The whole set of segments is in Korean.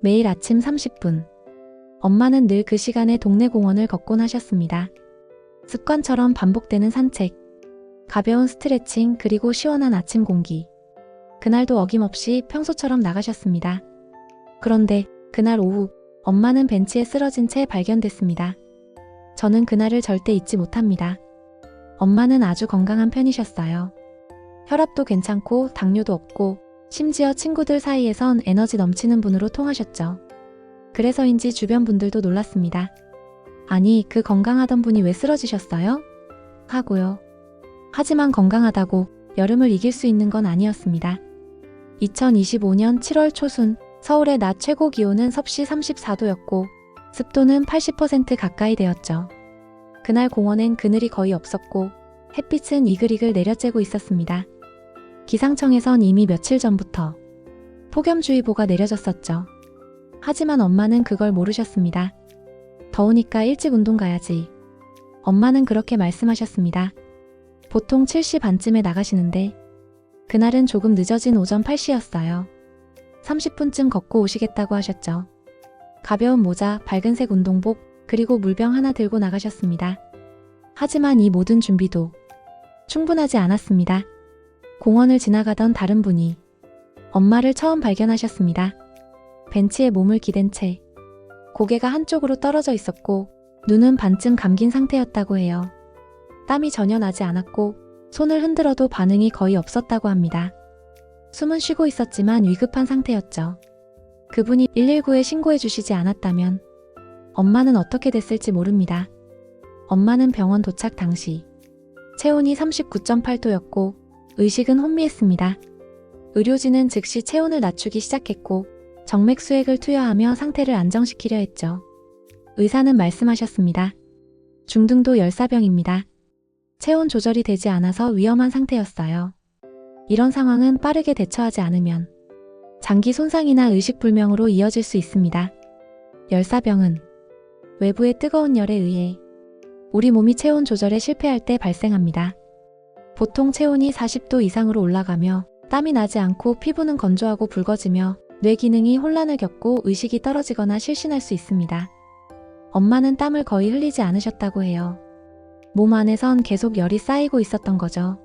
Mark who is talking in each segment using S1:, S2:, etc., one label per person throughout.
S1: 매일 아침 30분. 엄마는 늘 그 시간에 동네 공원을 걷곤 하셨습니다. 습관처럼 반복되는 산책, 가벼운 스트레칭, 그리고 시원한 아침 공기. 그날도 어김없이 평소처럼 나가셨습니다. 그런데 그날 오후 엄마는 벤치에 쓰러진 채 발견됐습니다. 저는 그날을 절대 잊지 못합니다. 엄마는 아주 건강한 편이셨어요. 혈압도 괜찮고 당뇨도 없고 심지어 친구들 사이에선 에너지 넘치는 분으로 통하셨죠. 그래서인지 주변 분들도 놀랐습니다. 아니, 그 건강하던 분이 왜 쓰러지셨어요? 하고요. 하지만 건강하다고 여름을 이길 수 있는 건 아니었습니다. 2025년 7월 초순 서울의 낮 최고 기온은 섭씨 34도였고 습도는 80% 가까이 되었죠. 그날 공원엔 그늘이 거의 없었고 햇빛은 이글이글 내려쬐고 있었습니다. 기상청에선 이미 며칠 전부터 폭염주의보가 내려졌었죠. 하지만 엄마는 그걸 모르셨습니다. 더우니까 일찍 운동 가야지. 엄마는 그렇게 말씀하셨습니다. 보통 7시 반쯤에 나가시는데 그날은 조금 늦어진 오전 8시였어요. 30분쯤 걷고 오시겠다고 하셨죠. 가벼운 모자, 밝은색 운동복, 그리고 물병 하나 들고 나가셨습니다. 하지만 이 모든 준비도 충분하지 않았습니다. 공원을 지나가던 다른 분이 엄마를 처음 발견하셨습니다. 벤치에 몸을 기댄 채 고개가 한쪽으로 떨어져 있었고 눈은 반쯤 감긴 상태였다고 해요. 땀이 전혀 나지 않았고 손을 흔들어도 반응이 거의 없었다고 합니다. 숨은 쉬고 있었지만 위급한 상태였죠. 그분이 119에 신고해 주시지 않았다면 엄마는 어떻게 됐을지 모릅니다. 엄마는 병원 도착 당시 체온이 39.8도였고 의식은 혼미했습니다. 의료진은 즉시 체온을 낮추기 시작했고 정맥수액을 투여하며 상태를 안정시키려 했죠. 의사는 말씀하셨습니다. 중등도 열사병입니다. 체온 조절이 되지 않아서 위험한 상태였어요. 이런 상황은 빠르게 대처하지 않으면 장기 손상이나 의식불명으로 이어질 수 있습니다. 열사병은 외부의 뜨거운 열에 의해 우리 몸이 체온 조절에 실패할 때 발생합니다. 보통 체온이 40도 이상으로 올라가며 땀이 나지 않고 피부는 건조하고 붉어지며 뇌 기능이 혼란을 겪고 의식이 떨어지거나 실신할 수 있습니다. 엄마는 땀을 거의 흘리지 않으셨다고 해요. 몸 안에선 계속 열이 쌓이고 있었던 거죠.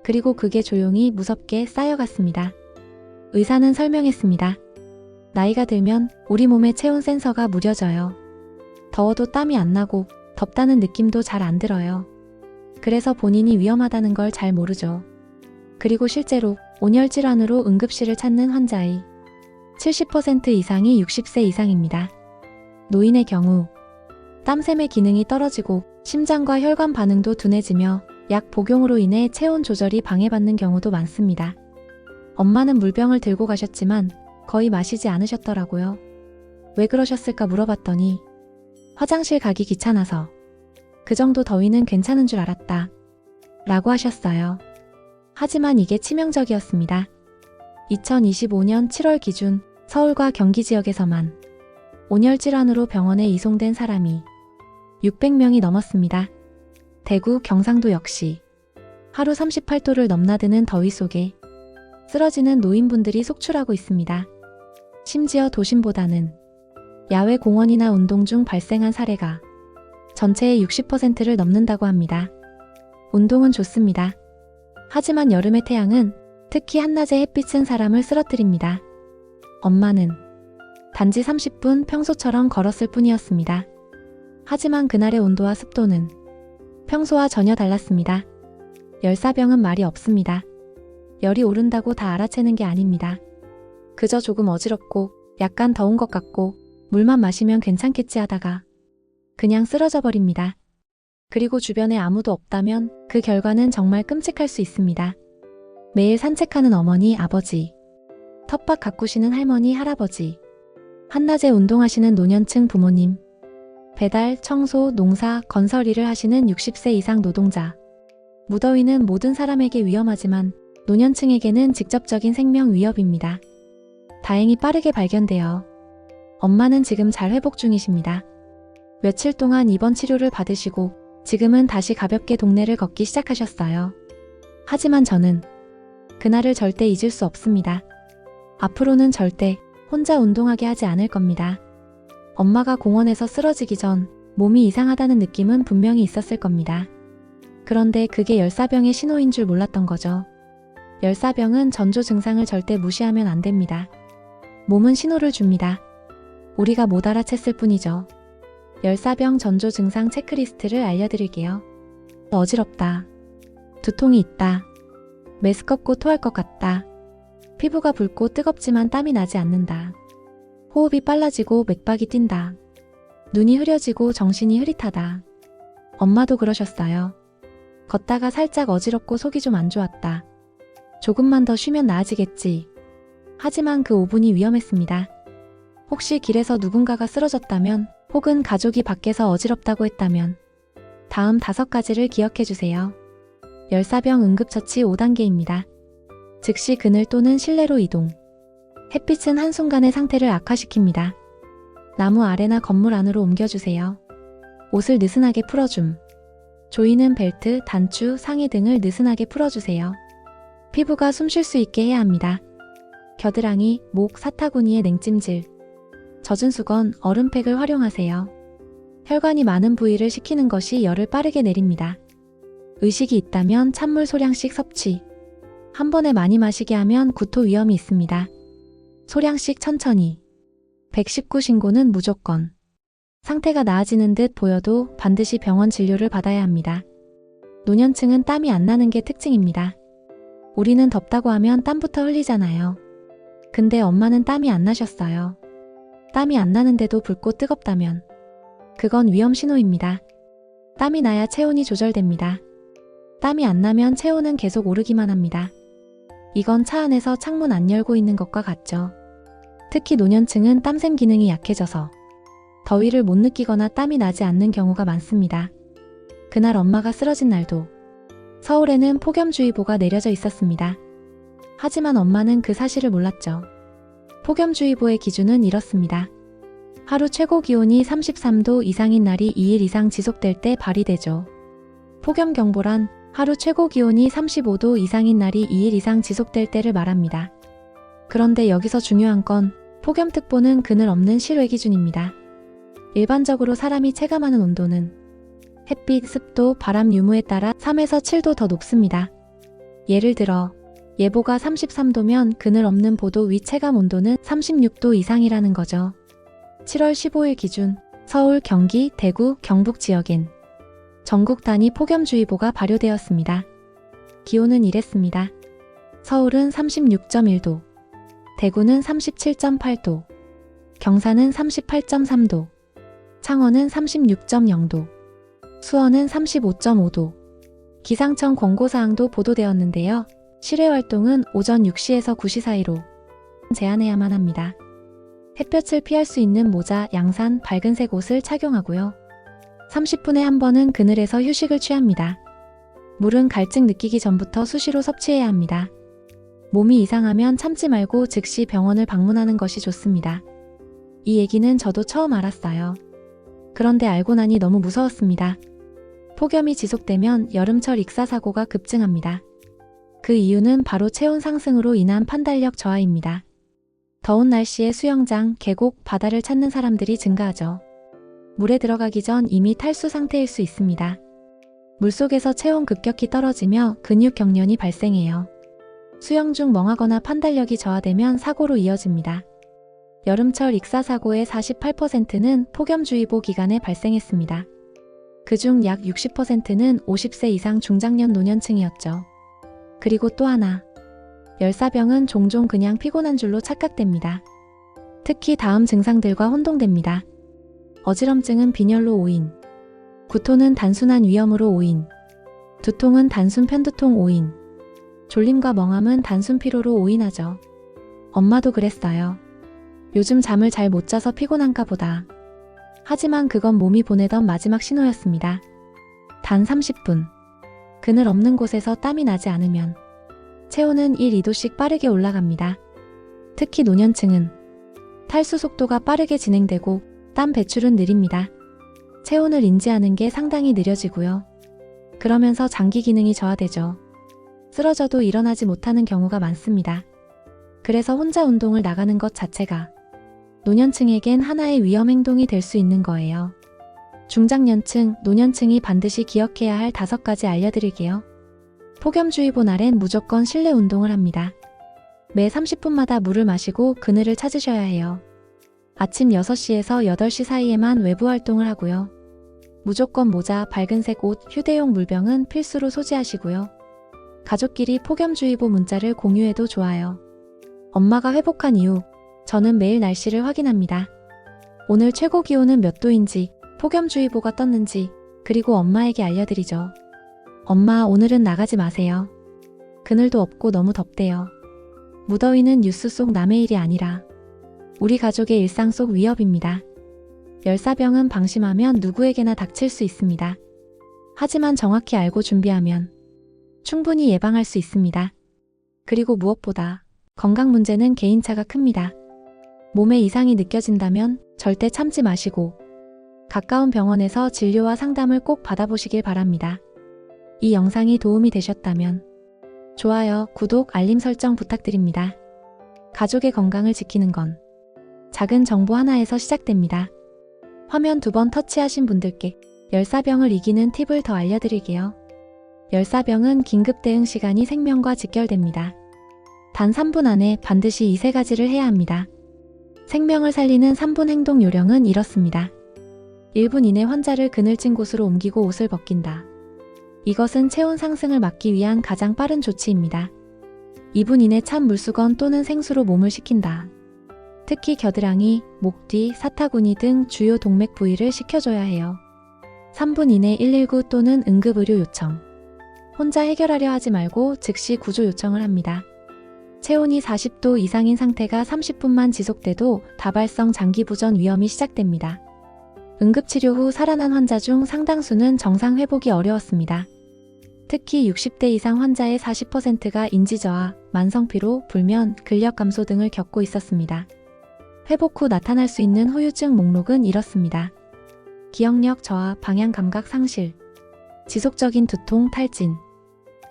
S1: 그리고 그게 조용히 무섭게 쌓여갔습니다. 의사는 설명했습니다. 나이가 들면 우리 몸의 체온 센서가 무뎌져요. 더워도 땀이 안 나고 덥다는 느낌도 잘 안 들어요. 그래서 본인이 위험하다는 걸 잘 모르죠. 그리고 실제로 온열 질환으로 응급실을 찾는 환자의 70% 이상이 60세 이상입니다. 노인의 경우 땀샘의 기능이 떨어지고 심장과 혈관 반응도 둔해지며 약 복용으로 인해 체온 조절이 방해받는 경우도 많습니다. 엄마는 물병을 들고 가셨지만 거의 마시지 않으셨더라고요. 왜 그러셨을까 물어봤더니 화장실 가기 귀찮아서 그 정도 더위는 괜찮은 줄 알았다 라고 하셨어요. 하지만 이게 치명적이었습니다. 2025년 7월 기준 서울과 경기 지역에서만 온열 질환으로 병원에 이송된 사람이 600명이 넘었습니다. 대구, 경상도 역시 하루 38도를 넘나드는 더위 속에 쓰러지는 노인분들이 속출하고 있습니다. 심지어 도심보다는 야외 공원이나 운동 중 발생한 사례가 전체의 60%를 넘는다고 합니다. 운동은 좋습니다. 하지만 여름의 태양은, 특히 한낮의 햇빛은 사람을 쓰러뜨립니다. 엄마는 단지 30분 평소처럼 걸었을 뿐이었습니다. 하지만 그날의 온도와 습도는 평소와 전혀 달랐습니다. 열사병은 말이 없습니다. 열이 오른다고 다 알아채는 게 아닙니다. 그저 조금 어지럽고 약간 더운 것 같고 물만 마시면 괜찮겠지 하다가 그냥 쓰러져 버립니다. 그리고 주변에 아무도 없다면 그 결과는 정말 끔찍할 수 있습니다. 매일 산책하는 어머니, 아버지, 텃밭 가꾸시는 할머니, 할아버지, 한낮에 운동하시는 노년층 부모님, 배달, 청소, 농사, 건설 일을 하시는 60세 이상 노동자. 무더위는 모든 사람에게 위험하지만 노년층에게는 직접적인 생명 위협입니다. 다행히 빠르게 발견되어 엄마는 지금 잘 회복 중이십니다. 며칠 동안 입원 치료를 받으시고 지금은 다시 가볍게 동네를 걷기 시작하셨어요. 하지만 저는 그날을 절대 잊을 수 없습니다. 앞으로는 절대 혼자 운동하게 하지 않을 겁니다. 엄마가 공원에서 쓰러지기 전 몸이 이상하다는 느낌은 분명히 있었을 겁니다. 그런데 그게 열사병의 신호인 줄 몰랐던 거죠. 열사병은 전조 증상을 절대 무시하면 안 됩니다. 몸은 신호를 줍니다. 우리가 못 알아챘을 뿐이죠. 열사병 전조 증상 체크리스트를 알려드릴게요. 어지럽다. 두통이 있다. 메스껍고 토할 것 같다. 피부가 붉고 뜨겁지만 땀이 나지 않는다. 호흡이 빨라지고 맥박이 뛴다. 눈이 흐려지고 정신이 흐릿하다. 엄마도 그러셨어요. 걷다가 살짝 어지럽고 속이 좀 안 좋았다. 조금만 더 쉬면 나아지겠지. 하지만 그 5분이 위험했습니다. 혹시 길에서 누군가가 쓰러졌다면, 혹은 가족이 밖에서 어지럽다고 했다면 다음 5가지를 기억해 주세요. 열사병 응급처치 5단계입니다. 즉시 그늘 또는 실내로 이동. 햇빛은 한순간에 상태를 악화시킵니다. 나무 아래나 건물 안으로 옮겨주세요. 옷을 느슨하게 풀어줌. 조이는 벨트, 단추, 상의 등을 느슨하게 풀어주세요. 피부가 숨 쉴 수 있게 해야 합니다. 겨드랑이, 목, 사타구니의 냉찜질. 젖은 수건, 얼음팩을 활용하세요. 혈관이 많은 부위를 식히는 것이 열을 빠르게 내립니다. 의식이 있다면 찬물 소량씩 섭취. 한 번에 많이 마시게 하면 구토 위험이 있습니다. 소량씩 천천히. 119 신고는 무조건. 상태가 나아지는 듯 보여도 반드시 병원 진료를 받아야 합니다. 노년층은 땀이 안 나는 게 특징입니다. 우리는 덥다고 하면 땀부터 흘리잖아요. 근데 엄마는 땀이 안 나셨어요. 땀이 안 나는데도 붉고 뜨겁다면 그건 위험 신호입니다. 땀이 나야 체온이 조절됩니다. 땀이 안 나면 체온은 계속 오르기만 합니다. 이건 차 안에서 창문 안 열고 있는 것과 같죠. 특히 노년층은 땀샘 기능이 약해져서 더위를 못 느끼거나 땀이 나지 않는 경우가 많습니다. 그날 엄마가 쓰러진 날도 서울에는 폭염주의보가 내려져 있었습니다. 하지만 엄마는 그 사실을 몰랐죠. 폭염주의보의 기준은 이렇습니다. 하루 최고 기온이 33도 이상인 날이 2일 이상 지속될 때 발휘되죠. 폭염경보란 하루 최고 기온이 35도 이상인 날이 2일 이상 지속될 때를 말합니다. 그런데 여기서 중요한 건 폭염특보는 그늘 없는 실외 기준입니다. 일반적으로 사람이 체감하는 온도는 햇빛, 습도, 바람 유무에 따라 3에서 7도 더 높습니다. 예를 들어 예보가 33도면 그늘 없는 보도 위 체감 온도는 36도 이상이라는 거죠. 7월 15일 기준 서울, 경기, 대구, 경북 지역엔 전국 단위 폭염주의보가 발효되었습니다. 기온은 이랬습니다. 서울은 36.1도, 대구는 37.8도, 경산은 38.3도, 창원은 36.0도, 수원은 35.5도. 기상청 권고사항도 보도되었는데요. 실외 활동은 오전 6시에서 9시 사이로 제한해야만 합니다. 햇볕을 피할 수 있는 모자, 양산, 밝은색 옷을 착용하고요. 30분에 한 번은 그늘에서 휴식을 취합니다. 물은 갈증 느끼기 전부터 수시로 섭취해야 합니다. 몸이 이상하면 참지 말고 즉시 병원을 방문하는 것이 좋습니다. 이 얘기는 저도 처음 알았어요. 그런데 알고 나니 너무 무서웠습니다. 폭염이 지속되면 여름철 익사사고가 급증합니다. 그 이유는 바로 체온 상승으로 인한 판단력 저하입니다. 더운 날씨에 수영장, 계곡, 바다를 찾는 사람들이 증가하죠. 물에 들어가기 전 이미 탈수 상태일 수 있습니다. 물속에서 체온 급격히 떨어지며 근육 경련이 발생해요. 수영 중 멍하거나 판단력이 저하되면 사고로 이어집니다. 여름철 익사사고의 48%는 폭염주의보 기간에 발생했습니다. 그중 약 60%는 50세 이상 중장년 노년층이었죠. 그리고 또 하나, 열사병은 종종 그냥 피곤한 줄로 착각됩니다. 특히 다음 증상들과 혼동됩니다. 어지럼증은 빈혈로 오인, 구토는 단순한 위염으로 오인, 두통은 단순 편두통 오인, 졸림과 멍함은 단순 피로로 오인하죠. 엄마도 그랬어요. 요즘 잠을 잘 못 자서 피곤한가 보다. 하지만 그건 몸이 보내던 마지막 신호였습니다. 단 30분. 그늘 없는 곳에서 땀이 나지 않으면 체온은 1, 2도씩 빠르게 올라갑니다. 특히 노년층은 탈수 속도가 빠르게 진행되고 땀 배출은 느립니다. 체온을 인지하는 게 상당히 느려지고요. 그러면서 장기 기능이 저하되죠. 쓰러져도 일어나지 못하는 경우가 많습니다. 그래서 혼자 운동을 나가는 것 자체가 노년층에겐 하나의 위험 행동이 될 수 있는 거예요. 중장년층, 노년층이 반드시 기억해야 할 5가지 알려드릴게요. 폭염주의보 날엔 무조건 실내 운동을 합니다. 매 30분마다 물을 마시고 그늘을 찾으셔야 해요. 아침 6시에서 8시 사이에만 외부 활동을 하고요. 무조건 모자, 밝은색 옷, 휴대용 물병은 필수로 소지하시고요. 가족끼리 폭염주의보 문자를 공유해도 좋아요. 엄마가 회복한 이후 저는 매일 날씨를 확인합니다. 오늘 최고 기온은 몇 도인지, 폭염주의보가 떴는지, 그리고 엄마에게 알려드리죠. 엄마, 오늘은 나가지 마세요. 그늘도 없고 너무 덥대요. 무더위는 뉴스 속 남의 일이 아니라 우리 가족의 일상 속 위협입니다. 열사병은 방심하면 누구에게나 닥칠 수 있습니다. 하지만 정확히 알고 준비하면 충분히 예방할 수 있습니다. 그리고 무엇보다 건강 문제는 개인차가 큽니다. 몸에 이상이 느껴진다면 절대 참지 마시고 가까운 병원에서 진료와 상담을 꼭 받아보시길 바랍니다. 이 영상이 도움이 되셨다면 좋아요, 구독, 알림 설정 부탁드립니다. 가족의 건강을 지키는 건 작은 정보 하나에서 시작됩니다. 화면 2번 터치하신 분들께 열사병을 이기는 팁을 더 알려드릴게요. 열사병은 긴급 대응 시간이 생명과 직결됩니다. 단 3분 안에 반드시 이 3가지를 해야 합니다. 생명을 살리는 3분 행동 요령은 이렇습니다. 1분 이내 환자를 그늘진 곳으로 옮기고 옷을 벗긴다. 이것은 체온 상승을 막기 위한 가장 빠른 조치입니다. 2분 이내 찬 물수건 또는 생수로 몸을 식힌다. 특히 겨드랑이, 목 뒤, 사타구니 등 주요 동맥 부위를 식혀줘야 해요. 3분 이내 119 또는 응급의료 요청. 혼자 해결하려 하지 말고 즉시 구조 요청을 합니다. 체온이 40도 이상인 상태가 30분만 지속돼도 다발성 장기부전 위험이 시작됩니다. 응급치료 후 살아난 환자 중 상당수는 정상 회복이 어려웠습니다. 특히 60대 이상 환자의 40%가 인지저하, 만성피로, 불면, 근력 감소 등을 겪고 있었습니다. 회복 후 나타날 수 있는 후유증 목록은 이렇습니다. 기억력 저하, 방향 감각 상실, 지속적인 두통, 탈진,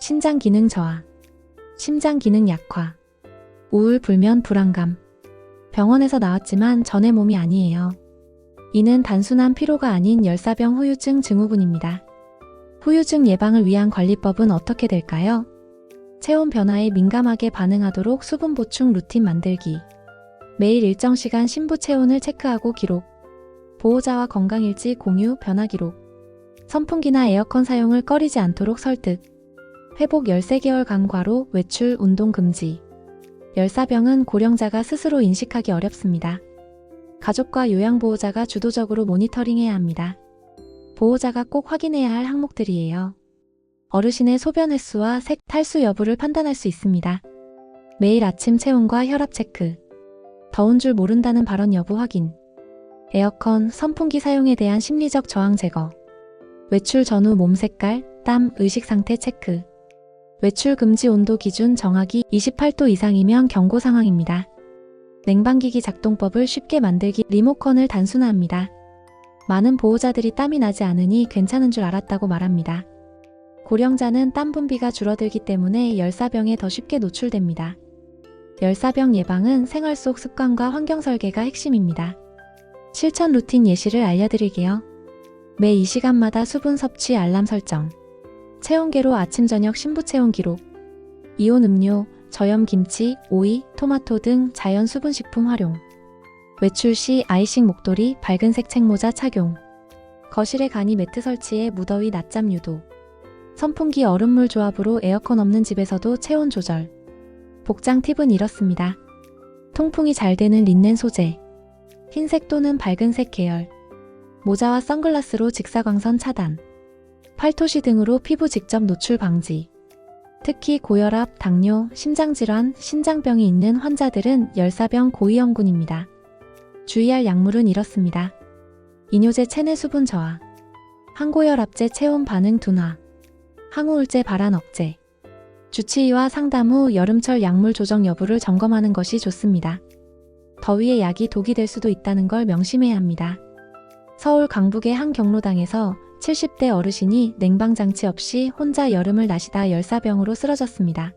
S1: 신장 기능 저하, 심장 기능 약화, 우울, 불면, 불안감. 병원에서 나왔지만 전의 몸이 아니에요. 이는 단순한 피로가 아닌 열사병 후유증 증후군입니다. 후유증 예방을 위한 관리법은 어떻게 될까요? 체온 변화에 민감하게 반응하도록 수분 보충 루틴 만들기. 매일 일정 시간 신부 체온을 체크하고 기록. 보호자와 건강일지 공유, 변화 기록. 선풍기나 에어컨 사용을 꺼리지 않도록 설득. 회복 13개월 간과로 외출, 운동 금지. 열사병은 고령자가 스스로 인식하기 어렵습니다. 가족과 요양보호자가 주도적으로 모니터링해야 합니다. 보호자가 꼭 확인해야 할 항목들이에요. 어르신의 소변 횟수와 색, 탈수 여부를 판단할 수 있습니다. 매일 아침 체온과 혈압 체크. 더운 줄 모른다는 발언 여부 확인. 에어컨, 선풍기 사용에 대한 심리적 저항 제거. 외출 전후 몸 색깔, 땀, 의식 상태 체크. 외출 금지 온도 기준 정하기 28도 이상이면 경고 상황입니다. 냉방기기 작동법을 쉽게 만들기. 리모컨을 단순화합니다. 많은 보호자들이 땀이 나지 않으니 괜찮은 줄 알았다고 말합니다. 고령자는 땀 분비가 줄어들기 때문에 열사병에 더 쉽게 노출됩니다. 열사병 예방은 생활 속 습관과 환경 설계가 핵심입니다. 실천 루틴 예시를 알려드릴게요. 매 2시간마다 수분 섭취 알람 설정. 체온계로 아침 저녁 신부 체온 기록. 이온 음료, 저염 김치, 오이, 토마토 등 자연 수분 식품 활용. 외출 시 아이싱 목도리, 밝은색 책모자 착용. 거실에 간이 매트 설치에 무더위 낮잠 유도. 선풍기 얼음물 조합으로 에어컨 없는 집에서도 체온 조절. 복장 팁은 이렇습니다. 통풍이 잘 되는 린넨 소재. 흰색 또는 밝은색 계열. 모자와 선글라스로 직사광선 차단. 팔토시 등으로 피부 직접 노출 방지. 특히 고혈압, 당뇨, 심장질환, 신장병이 있는 환자들은 열사병 고위험군입니다. 주의할 약물은 이렇습니다. 이뇨제 체내 수분 저하, 항고혈압제 체온 반응 둔화, 항우울제 발한 억제. 주치의와 상담 후 여름철 약물 조정 여부를 점검하는 것이 좋습니다. 더위에 약이 독이 될 수도 있다는 걸 명심해야 합니다. 서울 강북의 한 경로당에서 70대 어르신이 냉방장치 없이 혼자 여름을 나시다 열사병으로 쓰러졌습니다.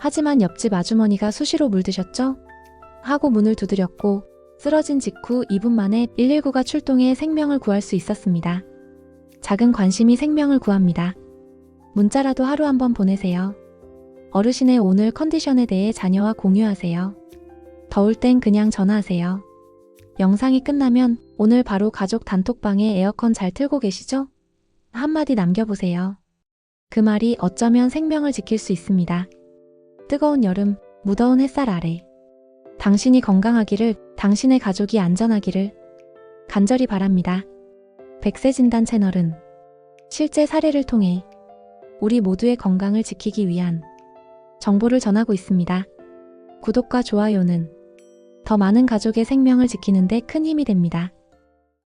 S1: 하지만 옆집 아주머니가 수시로 물 드셨죠? 하고 문을 두드렸고 쓰러진 직후 2분 만에 119가 출동해 생명을 구할 수 있었습니다. 작은 관심이 생명을 구합니다. 문자라도 하루 한번 보내세요. 어르신의 오늘 컨디션에 대해 자녀와 공유하세요. 더울 땐 그냥 전화하세요. 영상이 끝나면 오늘 바로 가족 단톡방에 에어컨 잘 틀고 계시죠? 한마디 남겨보세요. 그 말이 어쩌면 생명을 지킬 수 있습니다. 뜨거운 여름, 무더운 햇살 아래. 당신이 건강하기를, 당신의 가족이 안전하기를 간절히 바랍니다. 백세진단 채널은 실제 사례를 통해 우리 모두의 건강을 지키기 위한 정보를 전하고 있습니다. 구독과 좋아요는 더 많은 가족의 생명을 지키는 데 큰 힘이 됩니다.